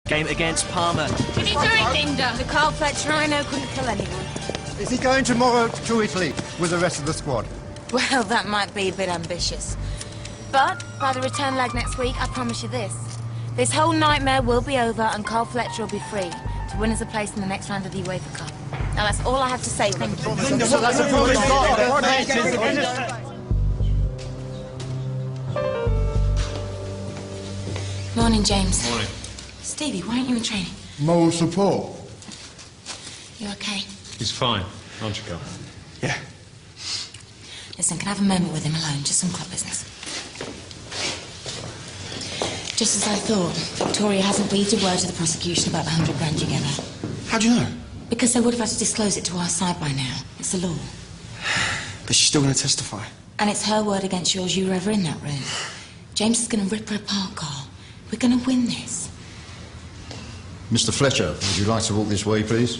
game against Parma. Did he do it, Linda? The Carl Fletcher I know couldn't kill anyone. Is he going tomorrow to Italy with the rest of the squad? Well, that might be a bit ambitious. But by the return leg next week, I promise you this. This whole nightmare will be over and Carl Fletcher will be free to win us a place in the next round of the UEFA Cup. Now, that's all I have to say. Thank you. That's a promise. Morning, James. Morning. Stevie, why aren't you in training? Moral support. You okay? He's fine, aren't you, Carl? Yeah. Listen, can I have a moment with him alone? Just some club business. Just as I thought, Victoria hasn't breathed a word to the prosecution about the 100 grand you gave her. How do you know? Because they would have had to disclose it to our side by now. It's the law. But she's still going to testify. And it's her word against yours. You were ever in that room. James is going to rip her apart, Carl. We're going to win this. Mr. Fletcher, would you like to walk this way, please?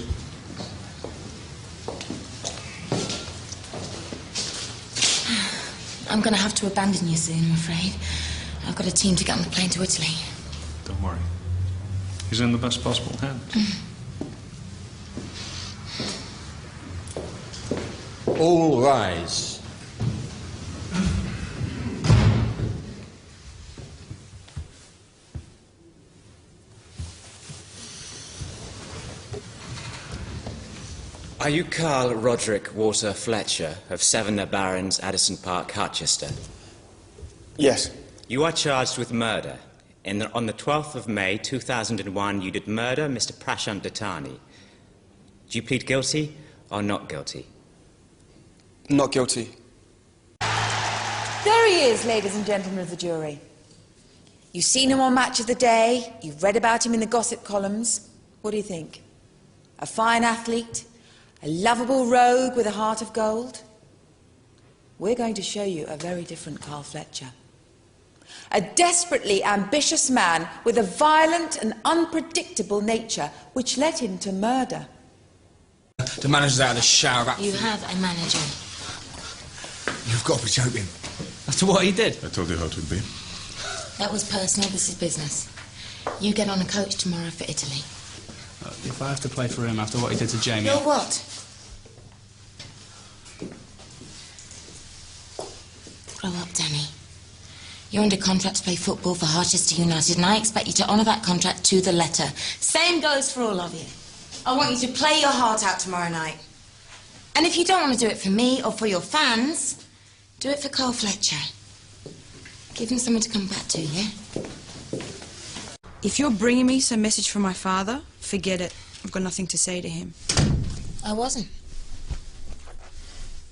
I'm going to have to abandon you soon, I'm afraid. I've got a team to get on the plane to Italy. Don't worry. He's in the best possible hands. All rise. Are you Carl Roderick Walter Fletcher of 7 The Barons, Addison Park, Harchester? Yes. You are charged with murder. On the 12th of May 2001, you did murder Mr. Prashant Dattani. Do you plead guilty or not guilty? Not guilty. There he is, ladies and gentlemen of the jury. You've seen him on Match of the Day, you've read about him in the gossip columns. What do you think? A fine athlete? A lovable rogue with a heart of gold? We're going to show you a very different Carl Fletcher. A desperately ambitious man with a violent and unpredictable nature which led him to murder. The manager's out of the shower. You have a manager. You've got to be joking. After what he did? I told you how it would be. That was personal, this is business. You get on a coach tomorrow for Italy. If I have to play for him after what he did to Jamie... You're what? Grow up, Danny. You're under contract to play football for Harchester United, and I expect you to honour that contract to the letter. Same goes for all of you. I want you to play your heart out tomorrow night. And if you don't want to do it for me or for your fans, do it for Carl Fletcher. Give him something to come back to, yeah? If you're bringing me some message from my father, forget it. I've got nothing to say to him. I wasn't.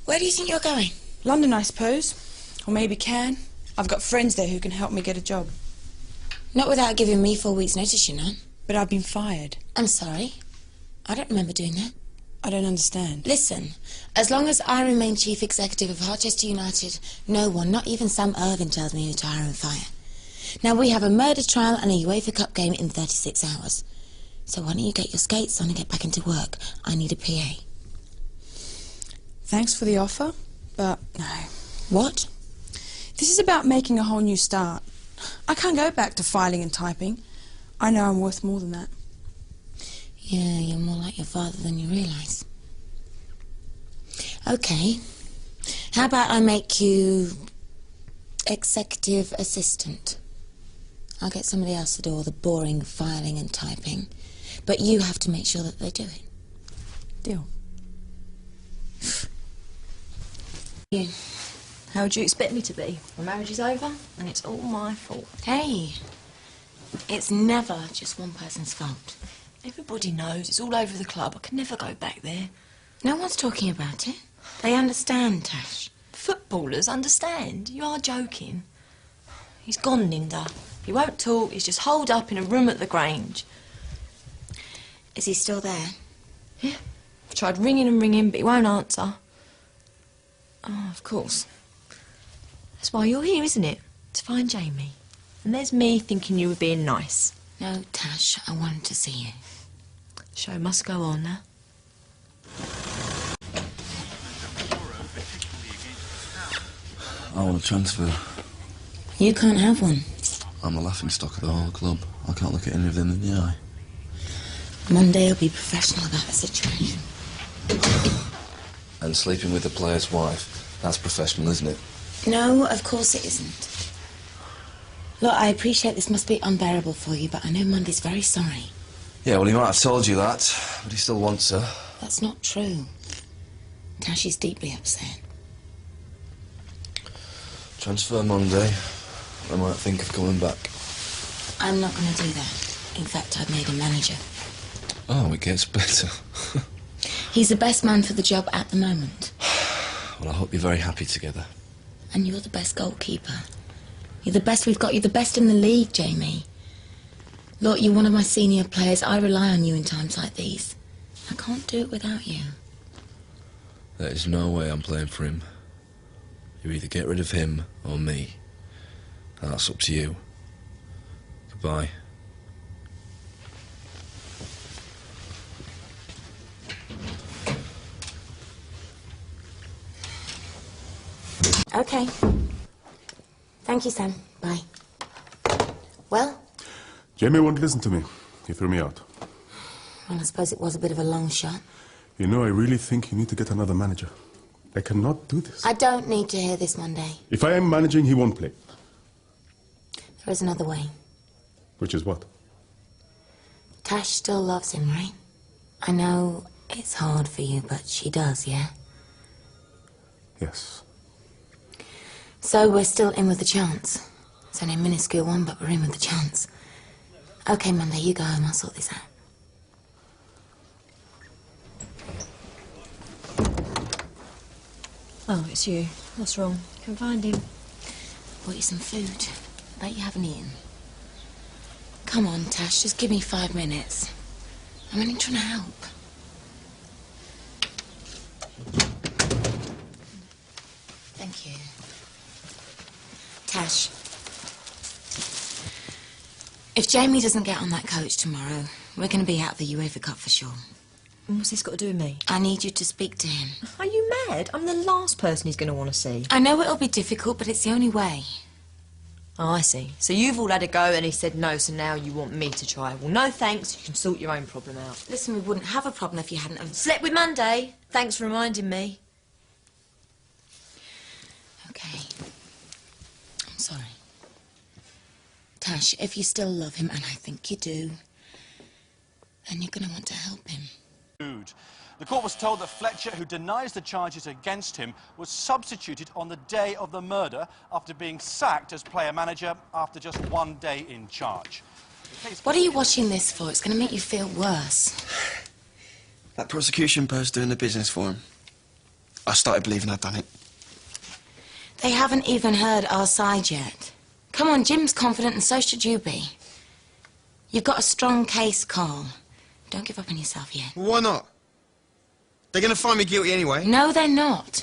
Where do you think you're going? London, I suppose. Or maybe Cannes. I've got friends there who can help me get a job. Not without giving me 4 weeks' notice, you know. But I've been fired. I'm sorry. I don't remember doing that. I don't understand. Listen, as long as I remain chief executive of Harchester United, no one, not even Sam Irvine, tells me who to hire and fire. Now, we have a murder trial and a UEFA Cup game in 36 hours. So why don't you get your skates on and get back into work? I need a PA. Thanks for the offer, but no. What? This is about making a whole new start. I can't go back to filing and typing. I know I'm worth more than that. Yeah, you're more like your father than you realise. OK. How about I make you executive assistant? I'll get somebody else to do all the boring filing and typing. But you have to make sure that they do it. Deal. You. How would you expect me to be? My marriage is over, and it's all my fault. Hey, it's never just one person's fault. Everybody knows. It's all over the club. I can never go back there. No one's talking about it. They understand, Tash. Footballers understand. You are joking. He's gone, Linda. He won't talk. He's just holed up in a room at the Grange. Is he still there? Yeah. I've tried ringing and ringing, but he won't answer. Oh, of course. That's why you're here, isn't it? To find Jamie. And there's me thinking you were being nice. No, Tash, I wanted to see you. Show must go on now. I want a transfer. You can't have one. I'm the laughing stock of the whole club. I can't look at any of them in the eye. Monday will be professional about the situation. And sleeping with the player's wife. That's professional, isn't it? No, of course it isn't. Look, I appreciate this must be unbearable for you, but I know Monday's very sorry. Yeah, well, he might have told you that, but he still wants her. That's not true. Tash is deeply upset. Transfer Monday. I might think of coming back. I'm not going to do that. In fact, I've made him manager. Oh, it gets better. He's the best man for the job at the moment. Well, I hope you're very happy together. And you're the best goalkeeper. You're the best we've got. You're the best in the league, Jamie. Look, you're one of my senior players. I rely on you in times like these. I can't do it without you. There is no way I'm playing for him. You either get rid of him or me. And that's up to you. Goodbye. Okay. Thank you, Sam. Bye. Well? Jamie won't listen to me. He threw me out. Well, I suppose it was a bit of a long shot. You know, I really think you need to get another manager. I cannot do this. I don't need to hear this Monday. If I am managing, he won't play. There is another way. Which is what? Tash still loves him, right? I know it's hard for you, but she does, yeah? Yes. So we're still in with the chance. It's only a minuscule one, but we're in with the chance. Okay, Monday, you go home. I'll sort this out. Oh, it's you. What's wrong? Can find him. Bought you some food. Bet you haven't eaten. Come on, Tash, just give me 5 minutes. I'm only trying to help. Thank you. Tash. If Jamie doesn't get on that coach tomorrow, we're going to be out of the UEFA Cup for sure. And what's this got to do with me? I need you to speak to him. Are you mad? I'm the last person he's going to want to see. I know it'll be difficult, but it's the only way. Oh, I see. So you've all had a go and he said no, so now you want me to try. Well, no thanks. You can sort your own problem out. Listen, we wouldn't have a problem if you hadn't have... Slept with Monday. Thanks for reminding me. Okay. I'm sorry. Tash, if you still love him, and I think you do, then you're going to want to help him. The court was told that Fletcher, who denies the charges against him, was substituted on the day of the murder after being sacked as player-manager after just 1 day in charge. What are you watching this for? It's going to make you feel worse. That prosecution bird's doing the business for him. I started believing I'd done it. They haven't even heard our side yet. Come on, Jim's confident and so should you be. You've got a strong case, Carl. Don't give up on yourself yet. Why not? They're going to find me guilty anyway. No, they're not.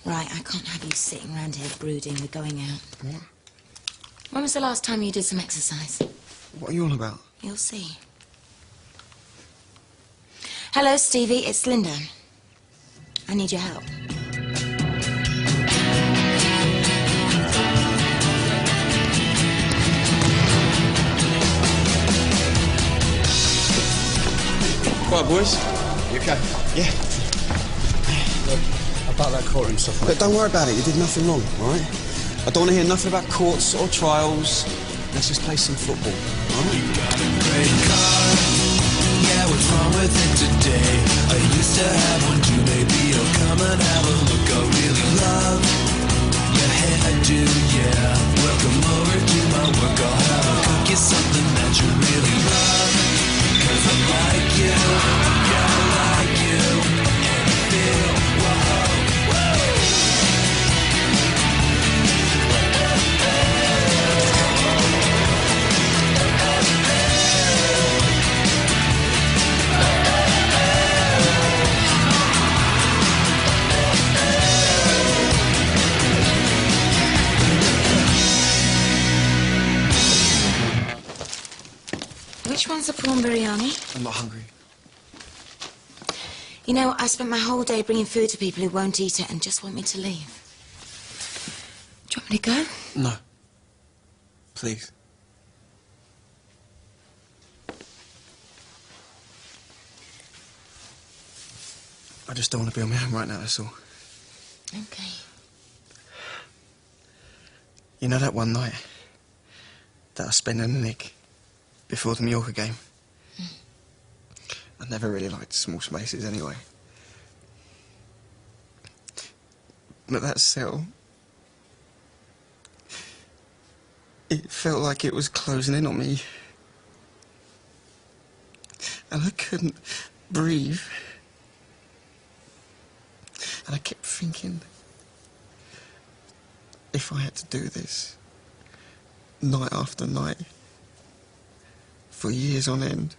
Right, I can't have you sitting around here brooding. We're going out. What? When was the last time you did some exercise? What are you on about? You'll see. Hello, Stevie. It's Linda. I need your help. Right, boys. You okay? Yeah. Look, about that courtroom stuff, mate. But don't worry about it. You did nothing wrong, all right? I don't want to hear nothing about courts or trials. Let's just play some football, all right? You got a great car. Yeah, what's wrong with it today? I used to have one too. Maybe you'll come and have a look. I really love your hairdo, yeah. Welcome over to my work. I'll have a cook you something that you really love. 'Cause I like you, yeah, I like you. And I feel, whoa, whoa. Which one's the prawn biryani? I'm not hungry. You know, I spent my whole day bringing food to people who won't eat it and just want me to leave. Do you want me to go? No. Please. I just don't want to be on my own right now, that's all. Okay. You know that one night that I spent in the Nick before the Mallorca game? I never really liked small spaces anyway. But that cell... it felt like it was closing in on me. And I couldn't breathe. And I kept thinking, if I had to do this, night after night, for years on end,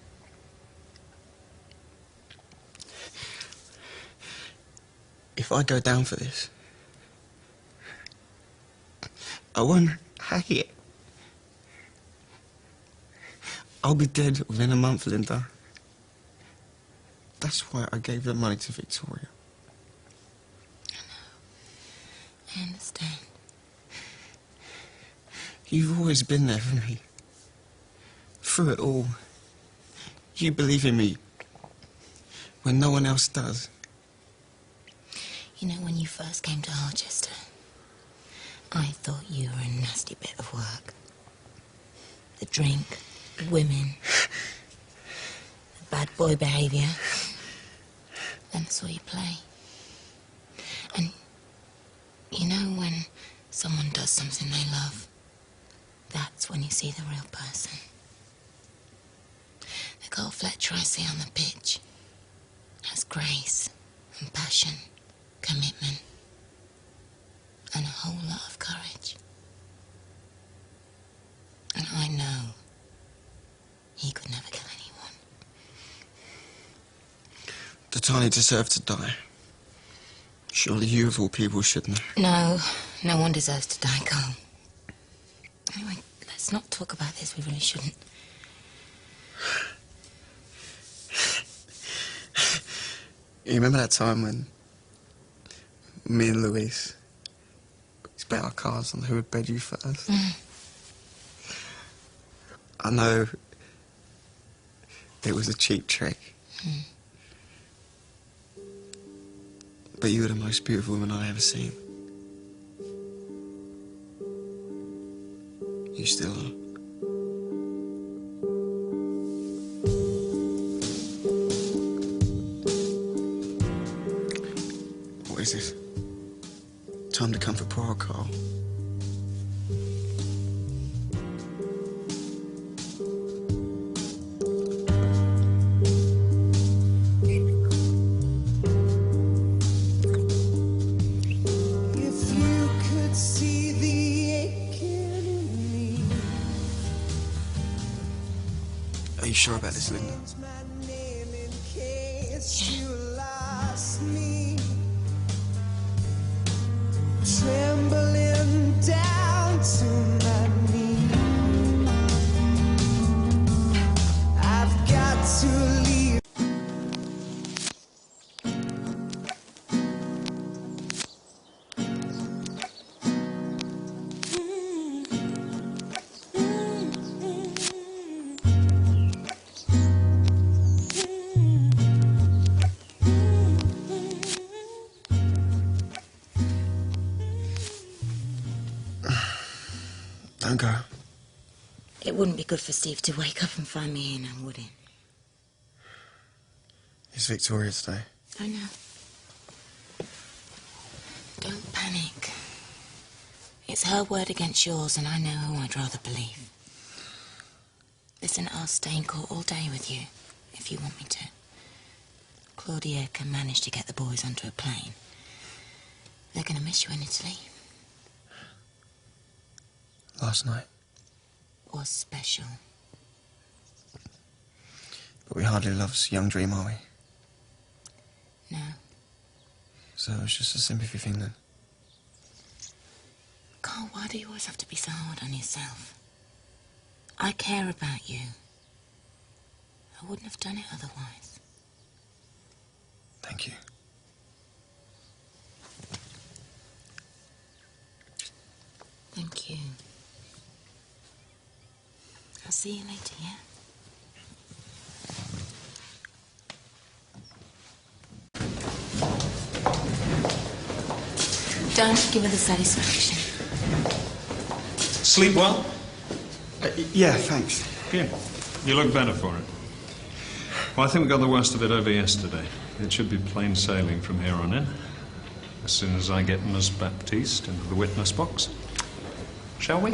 if I go down for this, I won't hack it. I'll be dead within a month, Linda. That's why I gave the money to Victoria. I understand. You've always been there for me. Through it all. You believe in me when no one else does. You know, when you first came to Harchester, I thought you were a nasty bit of work. The drink, the women, the bad boy behaviour. Then I saw you play. And you know when someone does something they love, that's when you see the real person. The Carl Fletcher I see on the pitch has grace and passion, commitment, and a whole lot of courage. And I know he could never kill anyone. Tatani deserved to die. Surely you of all people should know. No, no one deserves to die, Carl. Anyway, let's not talk about this. We really shouldn't. You remember that time when me and Louise bet our cards on who would bed you first? I know it was a cheap trick. But you were the most beautiful woman I ever seen. You still are. What is this? Time to come for poor old Carl. Are you sure about this, Linda? Trembling down to my knees, I've got to leave. Don't go. It wouldn't be good for Steve to wake up and find me here now, would it? It's Victoria's Day. I know. Don't panic. It's her word against yours, and I know who I'd rather believe. Listen, I'll stay in court all day with you, if you want me to. Claudia can manage to get the boys onto a plane. They're going to miss you in Italy. Last night. Was special. But we hardly love's young dream, are we? No. So it was just a sympathy thing then. Carl, why do you always have to be so hard on yourself? I care about you. I wouldn't have done it otherwise. Thank you. Thank you. I'll see you later, yeah? Don't give her the satisfaction. Sleep well? Yeah, thanks. Yeah. You look better for it. Well, I think we got the worst of it over yesterday. It should be plain sailing from here on in. As soon as I get Ms. Baptiste into the witness box. Shall we?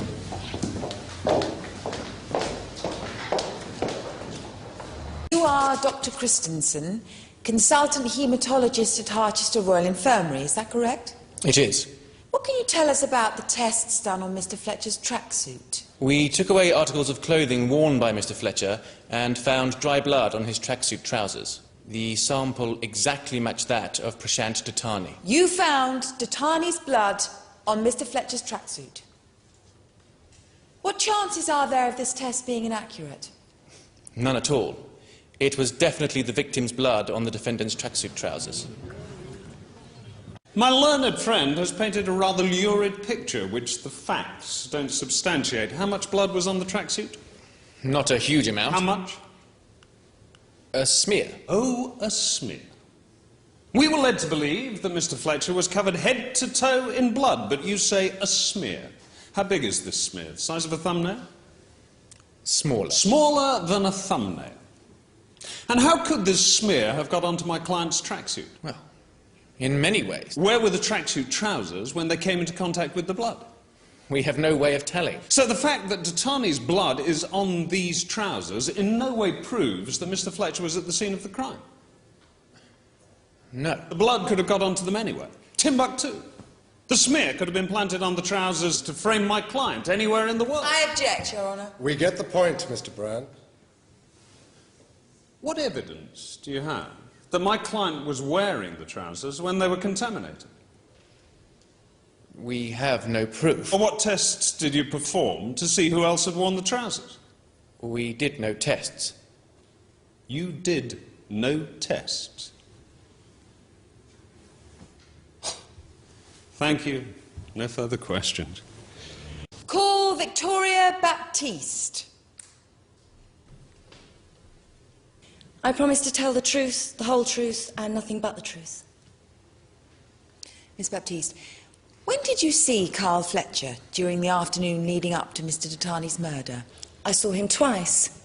You are Dr. Christensen, consultant haematologist at Harchester Royal Infirmary, is that correct? It is. What can you tell us about the tests done on Mr. Fletcher's tracksuit? We took away articles of clothing worn by Mr. Fletcher and found dry blood on his tracksuit trousers. The sample exactly matched that of Prashant Dattani. You found Dattani's blood on Mr. Fletcher's tracksuit. What chances are there of this test being inaccurate? None at all. It was definitely the victim's blood on the defendant's tracksuit trousers. My learned friend has painted a rather lurid picture which the facts don't substantiate. How much blood was on the tracksuit? Not a huge amount. How much? A smear. Oh, a smear. We were led to believe that Mr. Fletcher was covered head to toe in blood, but you say a smear. How big is this smear? The size of a thumbnail? Smaller. Smaller than a thumbnail. And how could this smear have got onto my client's tracksuit? Well, in many ways. Where were the tracksuit trousers when they came into contact with the blood? We have no way of telling. So the fact that Dattani's blood is on these trousers in no way proves that Mr. Fletcher was at the scene of the crime? No. The blood could have got onto them anywhere. Timbuktu. The smear could have been planted on the trousers to frame my client anywhere in the world. I object, Your Honour. We get the point, Mr. Brand. What evidence do you have that my client was wearing the trousers when they were contaminated? We have no proof. Or what tests did you perform to see who else had worn the trousers? We did no tests. You did no tests? Thank you. No further questions. Call Victoria Baptiste. I promise to tell the truth, the whole truth, and nothing but the truth. Miss Baptiste, when did you see Carl Fletcher during the afternoon leading up to Mr. Dattani's murder? I saw him twice.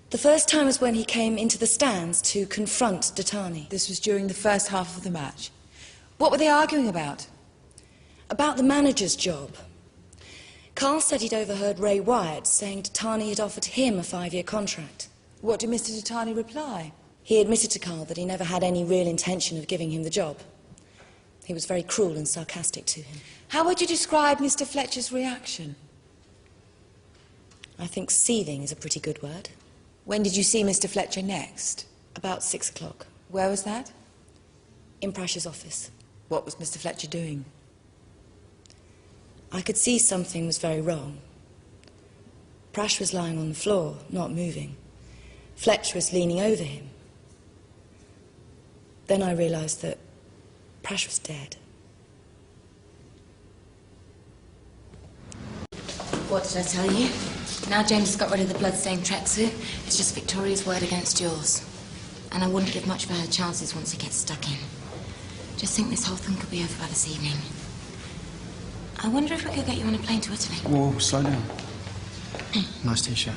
The first time was when he came into the stands to confront Dattani. This was during the first half of the match. What were they arguing about? About the manager's job. Carl said he'd overheard Ray Wyatt saying Dattani had offered him a 5-year contract. What did Mr. Dattani reply? He admitted to Carl that he never had any real intention of giving him the job. He was very cruel and sarcastic to him. How would you describe Mr. Fletcher's reaction? I think seething is a pretty good word. When did you see Mr. Fletcher next? About 6 o'clock. Where was that? In Prash's office. What was Mr. Fletcher doing? I could see something was very wrong. Prash was lying on the floor, not moving. Fletcher was leaning over him. Then I realised that Prash was dead. What did I tell you? Now James has got rid of the blood-stained tracksuit. It's just Victoria's word against yours. And I wouldn't give much for her chances once he gets stuck in. Just think this whole thing could be over by this evening. I wonder if we could get you on a plane to Italy. Whoa, slow down. Nice t-shirt.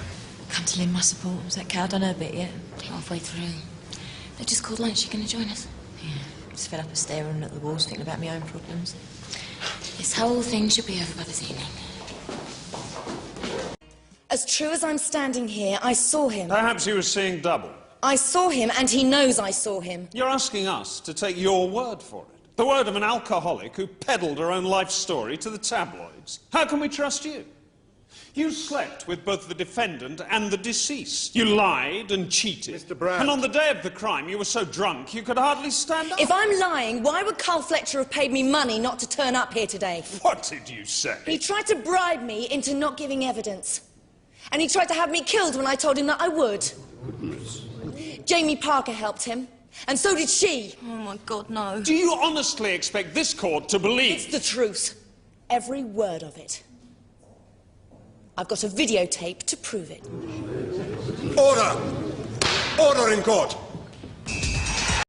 Come to lend my support. Was that cow done her bit yet? Halfway through. They just called lunch. You gonna join us? Yeah. Just fed up of staring at the walls, thinking about my own problems. This whole thing should be over by this evening. As true as I'm standing here, I saw him. Perhaps he was seeing double. I saw him, and he knows I saw him. You're asking us to take your word for it. The word of an alcoholic who peddled her own life story to the tabloids. How can we trust you? You slept with both the defendant and the deceased. You lied and cheated. Mr. Brown. And on the day of the crime, you were so drunk you could hardly stand up. If I'm lying, why would Carl Fletcher have paid me money not to turn up here today? What did you say? He tried to bribe me into not giving evidence. And he tried to have me killed when I told him that I would. Jamie Parker helped him. And so did she. Oh, my God, no. Do you honestly expect this court to believe? It's the truth. Every word of it. I've got a videotape to prove it. Order! Order in court!